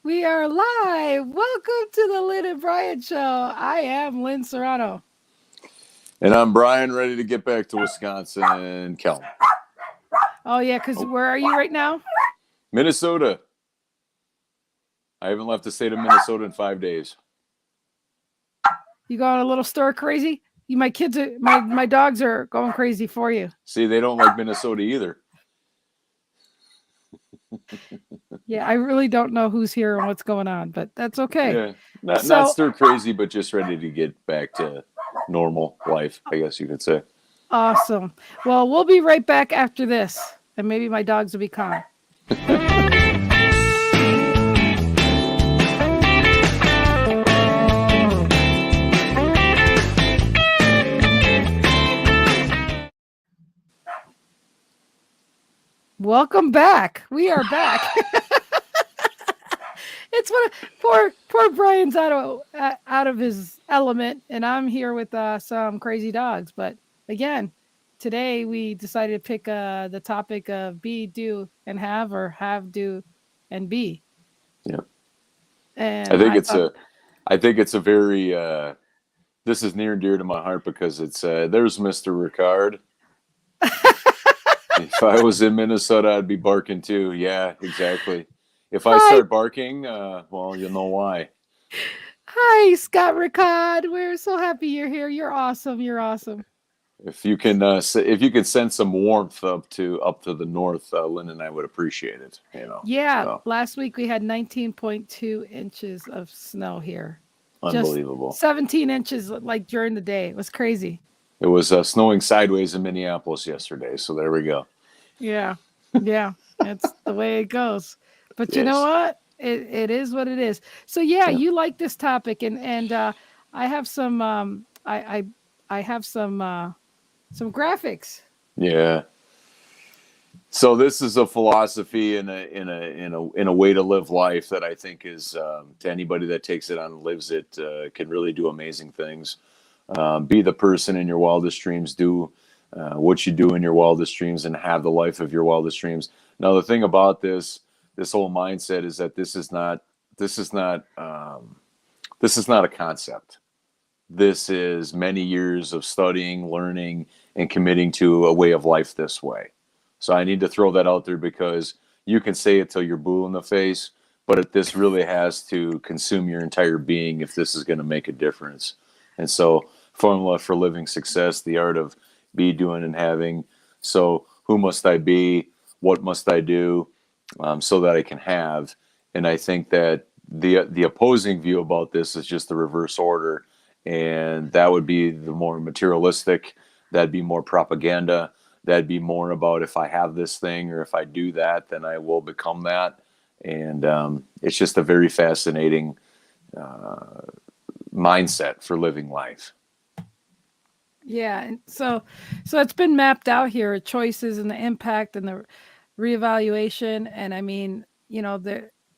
We are live. Welcome to the Lynn and Brian Show. I am Lynn Serrano. And I'm Brian, ready to get back to Wisconsin, Kelm. Oh, yeah, because Oh, where are you right now? Minnesota. I haven't left the state of Minnesota in 5 days. You going a little stir crazy? My kids are, my dogs are going crazy for you. See, they don't like Minnesota either. Yeah, I really don't know who's here and what's going on, but that's okay. Yeah, not So stir crazy, but just ready to get back to normal life, I guess you could say. awesome. Well, we'll be right back after this, and maybe my dogs will be calm. Welcome back. We are back. It's what poor Brian's out of his element, and I'm here with some crazy dogs. But again, today we decided to pick the topic of be, do, and have, or have, do, and be. Yeah, I And think I it's thought, a, I think it's a very. This is near and dear to my heart because it's there's Mr. Ricard. If I was in Minnesota, I'd be barking too. Yeah, exactly. If I hi, start barking, well, you'll know why. hi, Scott Ricard. We're so happy you're here. You're awesome. You're awesome. If you can send some warmth up to the north, Lynn and I would appreciate it. Yeah, So last week we had 19.2 inches of snow here. Just unbelievable. 17 inches like during the day. It was crazy. It was snowing sideways in Minneapolis yesterday, so there we go. Yeah. Yeah. It's the way it goes. But you know Yes, what? It is what it is. So yeah, yeah, you like this topic, and I have I have some graphics. yeah. So this is a philosophy in a way to live life that I think is to anybody that takes it on and lives it can really do amazing things. Be the person in your wildest dreams. Do what you do in your wildest dreams, and have the life of your wildest dreams. Now, the thing about this whole mindset is that this is not this is not a concept. This is many years of studying, learning, and committing to a way of life this way. So I need to throw that out there because you can say it till you're blue in the face, but this really has to consume your entire being if this is going to make a difference. And so, formula for living success, the art of be, doing, and having. So, who must I be? What must I do so that I can have? And I think that the opposing view about this is just the reverse order, and that would be the more materialistic. That'd be more propaganda. That'd be more about if I have this thing or if I do that, then I will become that. And it's just a very fascinating mindset for living life. Yeah, and so it's been mapped out here, choices and the impact and the reevaluation. And I mean,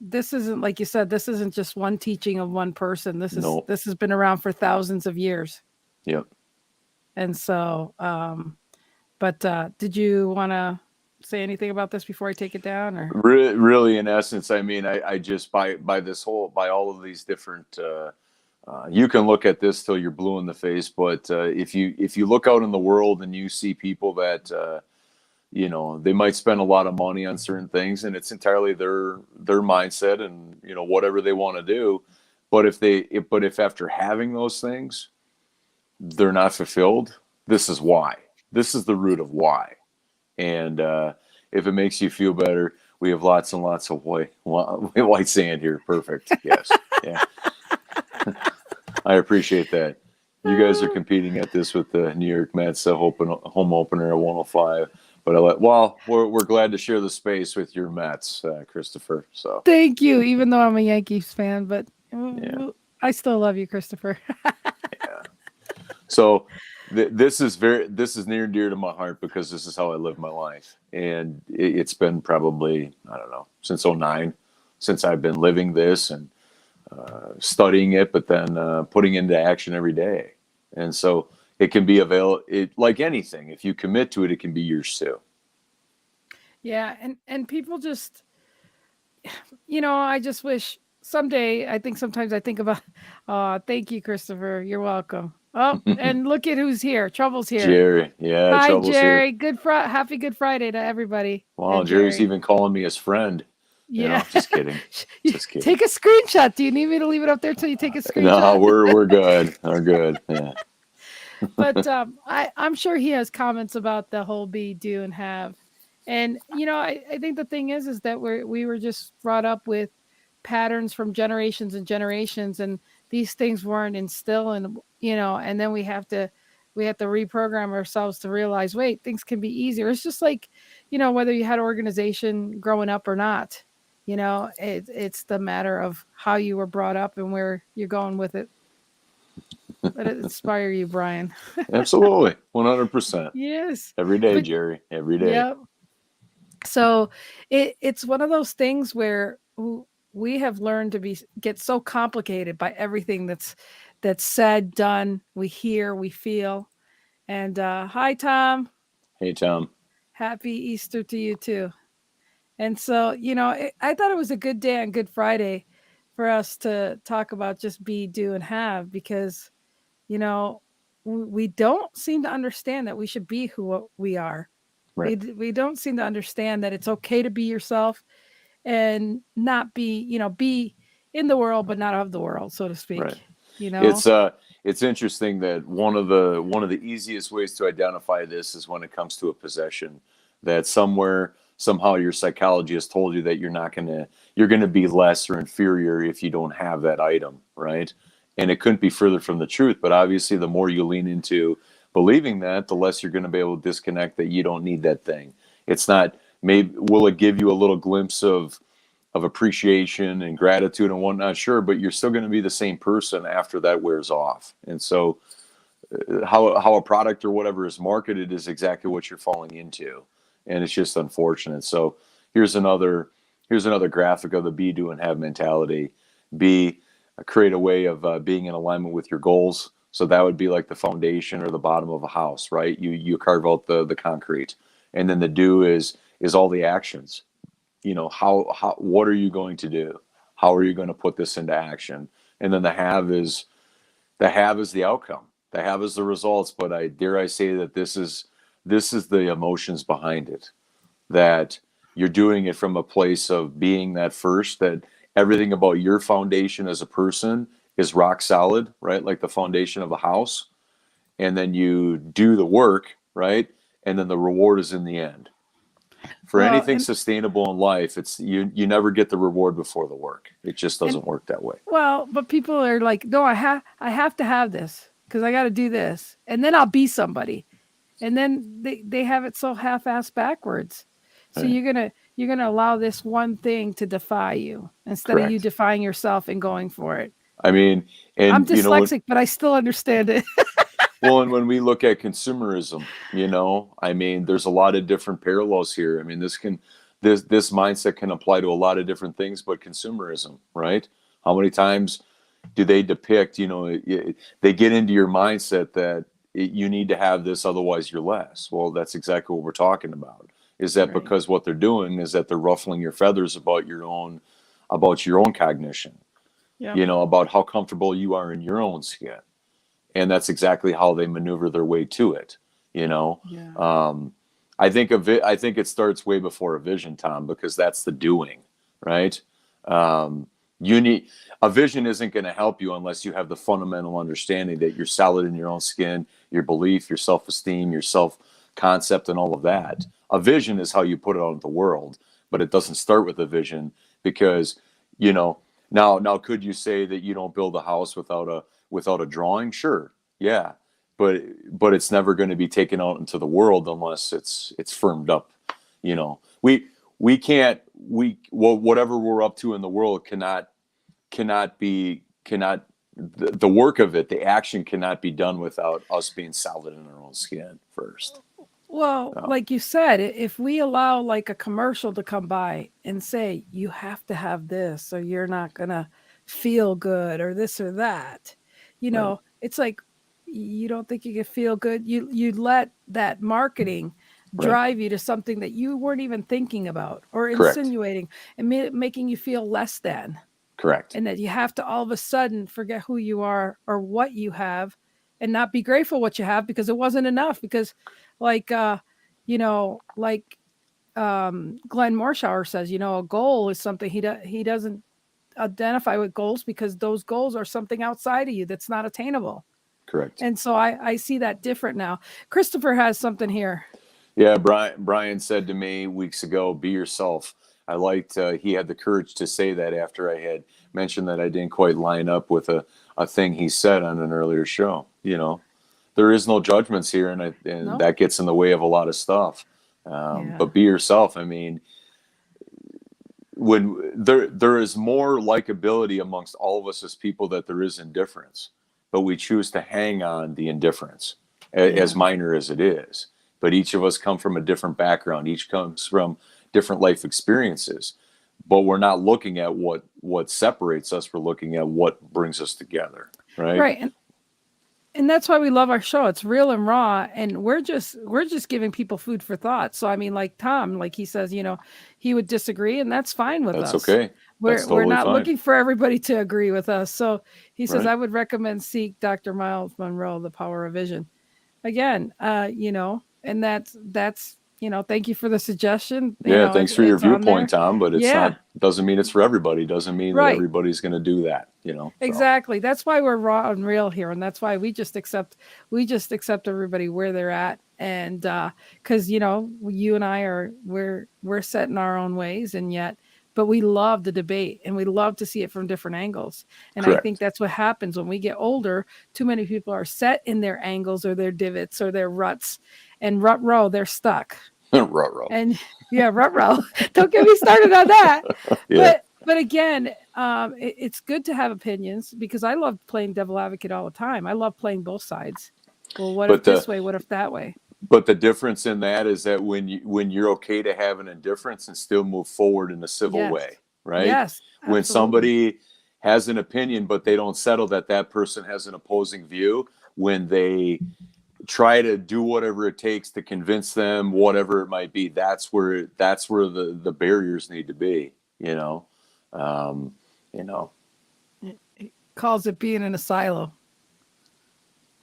this isn't like you said, this isn't just one teaching of one person. No, This has been around for thousands of years. yep. And so, but did you want to say anything about this before I take it down, or? Really, in essence, I mean, I just by all of these different. You can look at this till you're blue in the face, but if you look out in the world and you see people that they might spend a lot of money on certain things, and it's entirely their mindset and whatever they want to do. But if after having those things they're not fulfilled, this is why. This is the root of why. And if it makes you feel better, we have lots and lots of white sand here. Perfect. Yes. Yeah. I appreciate that. You guys are competing at this with the New York Mets home opener at 105. But we're glad to share the space with your Mets, Christopher. So Thank you, even though I'm a Yankees fan, but yeah, I still love you, Christopher. yeah. So this is near and dear to my heart because this is how I live my life, and it's been probably, I don't know, since '09, since I've been living this and studying it, but then putting into action every day. And so it can be it like anything. If you commit to it, it can be yours too. Yeah, and people just, I just wish. someday, I think sometimes I think about, thank you, Christopher. You're welcome. Oh, and look at who's here. Trouble's here. Jerry. Yeah, Hi, Trouble's here. Jerry. Happy Good Friday to everybody. Wow, And Jerry's Jerry. even calling me his friend. Yeah. Just kidding. Just kidding. Take a screenshot. Do you need me to leave it up there till you take a No, screenshot? we're good. We're good. Yeah. But I'm sure he has comments about the whole be, do, and have. And I think the thing is that we were just brought up with patterns from generations and generations, and these things weren't instilled, and and then we have to reprogram ourselves to realize, wait, things can be easier. It's just like, whether you had organization growing up or not. It's the matter of how you were brought up and where you're going with it. Let it inspire you, Brian. Absolutely. 100%. Yes. Every day, But Jerry. Every day. yeah. So it's one of those things where we have learned to get so complicated by everything that's said, done, we hear, we feel. And hi, Tom. Hey, Tom. Happy Easter to you too. And so, I thought it was a good day on Good Friday for us to talk about just be, do, and have, because you know we don't seem to understand that we should be who we are. Right. We don't seem to understand that it's okay to be yourself and not be in the world but not of the world, so to Right. speak. It's it's interesting that one of the easiest ways to identify this is when it comes to a possession, that somewhere somehow your psychology has told you that you're gonna be less or inferior if you don't have that item, right? And it couldn't be further from the truth. But obviously, the more you lean into believing that, the less you're going to be able to disconnect that you don't need that thing. It's not, maybe will it give you a little glimpse of appreciation and gratitude and whatnot? Sure, but you're still going to be the same person after that wears off. And so, how a product or whatever is marketed is exactly what you're falling into, and it's just unfortunate. So here's another here's another graphic of the be, do, and have mentality. Be create a way of being in alignment with your goals. So that would be like the foundation or the bottom of a house, right? You carve out the concrete, and then the do is all the actions. How what are you going to do? How are you going to put this into action? And then the have is the outcome. The have is the results. But I dare I say that this is the emotions behind it. That you're doing it from a place of being that first, that everything about your foundation as a person is rock solid, right? Like the foundation of a house. And then you do the work, right? And then the reward is in the end. For Well, anything sustainable in life, it's you never get the reward before the work. It just and doesn't work that way. but people are like, no, I have to have this because I got to do this, and then I'll be somebody, and then they have it so half-assed backwards. So Right. you're gonna allow this one thing to defy you instead of you Correct. defying yourself and going for it. I mean, I'm and dyslexic, but I still understand it. and when we look at consumerism, I mean, there's a lot of different parallels here. I mean, this mindset can apply to a lot of different things, but consumerism, right? How many times do they depict, they get into your mindset that you need to have this, otherwise you're less. Well, that's exactly what we're talking about. Is that Right. because what they're doing is that they're ruffling your feathers about your own cognition, Yep. about how comfortable you are in your own skin, and that's exactly how they maneuver their way to it. You know, Yeah. I think it starts way before a vision, Tom, because that's the doing, right? You need a vision isn't going to help you unless you have the fundamental understanding that you're solid in your own skin, your belief, your self-esteem, your self-concept, and all of that. A vision is how you put it out in the world, but it doesn't start with a vision because, you know, now could you say that you don't build a house without a drawing? Sure, yeah, but it's never going to be taken out into the world unless it's firmed up. We can't whatever we're up to in the world cannot the work of it, the action cannot be done without us being solid in our own skin first. Well, So, like you said, if we allow like a commercial to come by and say you have to have this or you're not gonna feel good or this or that, right, it's like you don't think you can feel good. You let that marketing right, drive you to something that you weren't even thinking about or correct, insinuating and making you feel less than. Correct. and that you have to all of a sudden forget who you are or what you have and not be grateful what you have because it wasn't enough. Because, like, like Glenn Morshower says, a goal is something he doesn't identify with goals because those goals are something outside of you that's not attainable. Correct. And so I see that different now. Christopher has something here. Yeah, Brian said to me weeks ago, "Be yourself." I liked he had the courage to say that after I had mentioned that I didn't quite line up with a thing he said on an earlier show. There is no judgments here, and No? that gets in the way of a lot of stuff. Yeah. But be yourself. I mean, when there is more likability amongst all of us as people that there is indifference, but we choose to hang on the indifference, as Yeah. minor as it is. But each of us come from a different background. Each comes from different life experiences. But we're not looking at what separates us. We're looking at what brings us together. Right. Right. And that's why we love our show. It's real and raw, and we're just giving people food for thought. So I mean, like Tom, like he says, he would disagree, and that's fine with That's us. okay. That's We're totally not fine. looking for everybody to agree with us. So he says, Right. I would recommend seek Dr. Miles Monroe, The Power of Vision. Again, and that's thank you for the suggestion. Yeah, thanks for your It's on viewpoint, there. Tom, but it's Yeah, not doesn't mean it's for everybody. Doesn't mean that right. everybody's going to do that, So, Exactly. That's why we're raw and real here, and that's why we just accept everybody where they're at, and because you and I we're set in our own ways, and yet, but we love the debate and we love to see it from different angles, and I think correct. that's what happens when we get older. Too many people are set in their angles or their divots or their ruts, and rut row they're stuck. Ruh-roh. And yeah, row. Don't get me started on that. Yeah. But again, it's good to have opinions because I love playing devil advocate all the time. I love playing both sides. Well, what if But this the way? What if that way? but the difference in that is that when you're okay to have an indifference and still move forward in a civil Yes. way, right? Yes, When absolutely. somebody has an opinion but they don't settle that person has an opposing view, when they try to do whatever it takes to convince them, whatever it might be, that's where the barriers need to be, um, you know. It calls it being in a silo.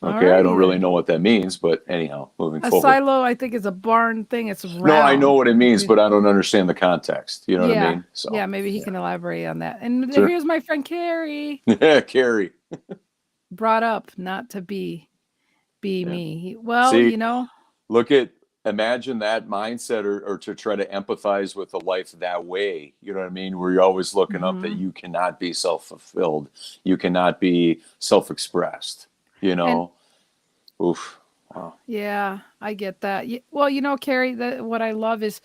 All Okay, I don't righty really then. know what that means, but anyhow, moving A forward. silo, I think, is a barn thing. It's No, I know round. what it means, but I don't understand the context. You know what I Yeah. mean? So, Yeah, maybe he yeah, can elaborate on that. And sure. here's my friend Carrie Carrie. brought up not to be Yeah. me. Well, See, imagine that mindset, or to try to empathize with a life that way. You know what I mean? Where you're always looking up that mhm. you cannot be self-fulfilled. You cannot be self-expressed, you And know? Oof. Wow. yeah, I get that. Well, Carrie, what I love is,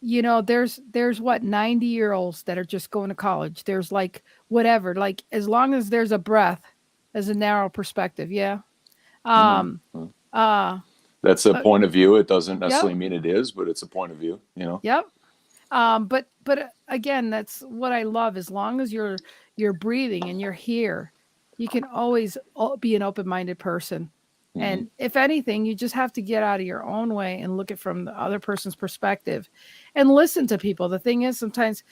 there's what 90-year-olds that are just going to college. There's like whatever, like as long as there's a breath, as a narrow perspective. Yeah. Mhm. Um. Mhm. Uh. That's a uh point of view. It doesn't yep. necessarily mean it is, but it's a point of view. Yep. But again, that's what I love. As long as you're breathing and you're here, you can always be an open-minded person. Hmm. And if anything, you just have to get out of your own way and look at from the other person's perspective, and listen to people. The thing is, sometimes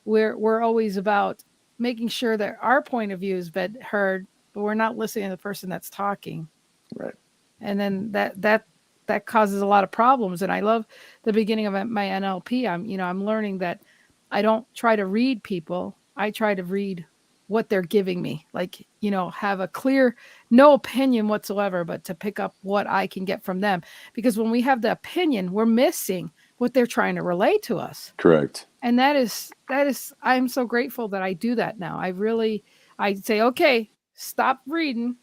we're always about making sure that our point of view has been heard, but we're not listening to the person that's talking, Right. and then that causes a lot of problems. And I love the beginning of my NLP. I'm learning that I don't try to read people. I try to read what they're giving me. Like, have a clear, no opinion whatsoever, but to pick up what I can get from them. Because when we have the opinion, we're missing what they're trying to relate to us. Correct. And that is I'm so grateful that I do that now. I say, okay, stop reading,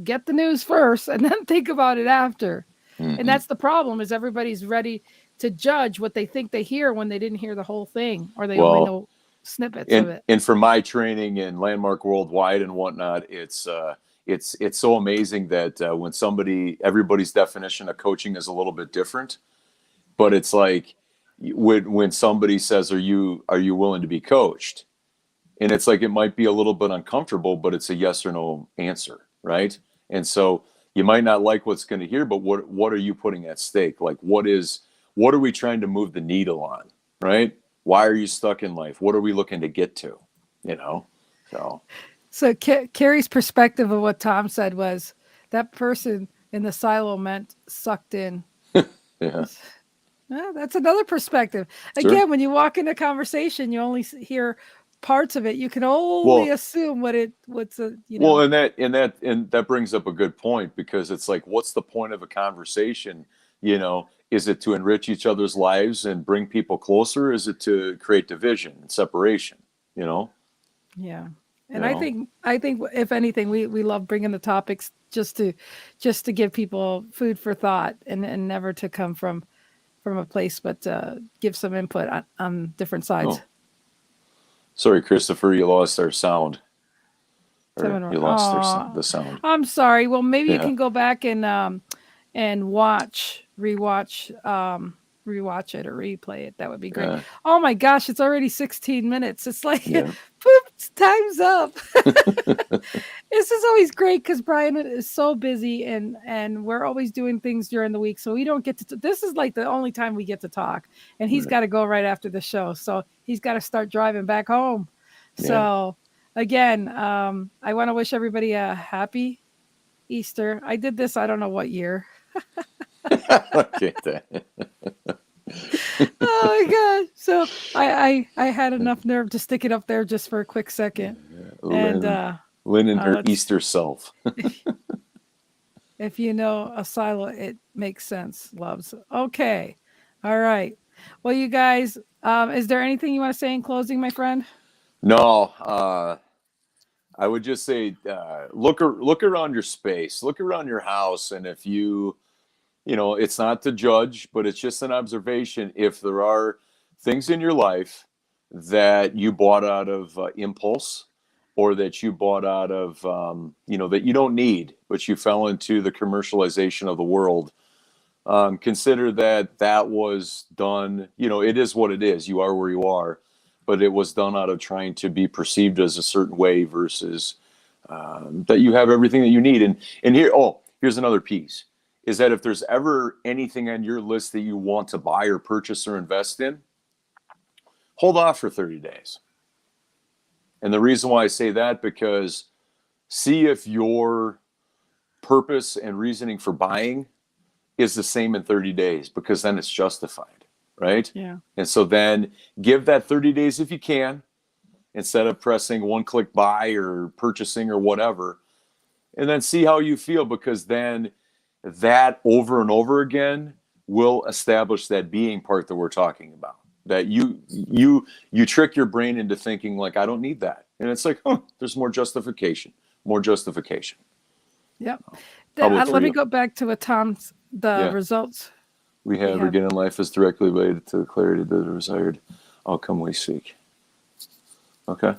get the news first and then think about it after. And Hmm. that's the problem, is everybody's ready to judge what they think they hear when they didn't hear the whole thing, or they only Well, know snippets of and it. and for my training in Landmark Worldwide and whatnot, it's so amazing that when everybody's definition of coaching is a little bit different, but it's like when somebody says, "Are you willing to be coached?" And it's like it might be a little bit uncomfortable, but it's a yes or no answer, right? And so you might not like what's going to hear, but what are you putting at stake? Like what are we trying to move the needle on, right? Why are you stuck in life? What are we looking to get to? So So Carrie's perspective of what Tom said was that person in the silo meant sucked in. yeah, Well, that's another perspective. sure. Again, when you walk into a conversation, you only hear parts of it. You can only Well, assume what's a well, and that brings up a good point, because it's like, what's the point of a conversation? Is it to enrich each other's lives and bring people closer? Is it to create division and separation? You know, Yeah. you And I know. think I think if anything, we love bringing the topics just to give people food for thought, and never to come from a place, but give some input on different sides. Oh, sorry, Christopher, you lost our sound, or Someone, you lost oh, the sound. I'm sorry. Well, maybe you Yeah, can go back and rewatch it or replay it. That would be great. yeah, Oh my gosh, it's already 16 minutes. It's like, yeah. poop, time's up. This is always great because Brian is so busy, and we're always doing things during the week, so we don't get to. This is like the only time we get to talk, and he's Right. got to go right after the show, so he's got to start driving back home. Yeah. So again, I want to wish everybody a happy Easter. I did this, I don't know what year. Okay. Oh my gosh! So I had enough nerve to stick it up there just for a quick second, and Lynn and her it's Easter self. if you know a silo, it makes sense, loves. Okay. All right. Well, you guys, is there anything you want to say in closing, my friend? No, I would just say, look around your space, look around your house, and if it's not to judge, but it's just an observation. If there are things in your life that you bought out of impulse, or that you bought out of, that you don't need, but you fell into the commercialization of the world, consider that was done. It is what it is. You are where you are, but it was done out of trying to be perceived as a certain way, versus that you have everything that you need. And here's another piece, is that if there's ever anything on your list that you want to buy or purchase or invest in, hold off for 30 days. And the reason why I say that, because see if your purpose and reasoning for buying is the same in 30 days, because then it's justified, right? Yeah. And so then give that 30 days if you can, instead of pressing one click buy or purchasing or whatever, and then see how you feel, because then that over and over again will establish that being part that we're talking about, that you trick your brain into thinking like, I don't need that, and it's like, there's more justification. Yep. How about for Let me you? go back to what the Yeah, results we we have have. again in life is directly related to the clarity of the desired outcome we seek. Okay.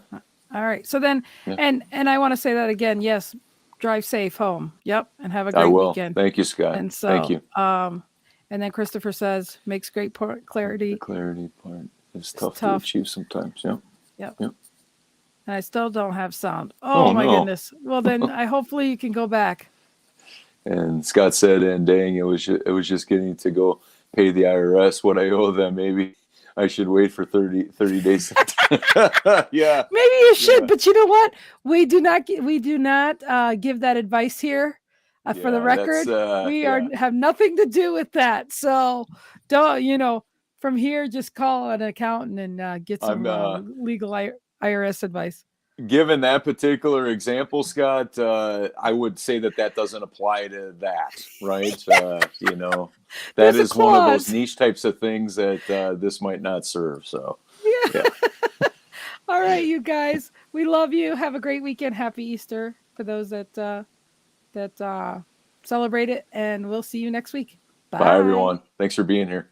All right. So then, Yeah, and I want to say that again. Yes, drive safe home. Yep, and have a I great will. weekend. Thank you, Scott. And Thank so, you. and then Christopher says makes great The clarity. clarity part is It's tough to tough. achieve sometimes. Yeah. Yep. Yeah. And I still don't have sound. Oh Oh my no. goodness. Well, then I hopefully you can go back. And Scott said, and dang, it was just getting to go pay the IRS what I owe them. Maybe I should wait for 30 days. Yeah. Maybe you should, Yeah. but you know what? We do not give that advice here. For the Yeah. That's record, we are yeah. have nothing to do with that. So don't from here just call an accountant and get I'm some legal IRS advice. given that particular example, Scott. I would say that doesn't apply to that, right? That There's a is one of those clause. niche types of things that this might not serve. So Yeah. yeah. All right, you guys. We love you. Have a great weekend. Happy Easter for those that celebrate it, and we'll see you next week. Bye, Bye. everyone. Thanks for being here.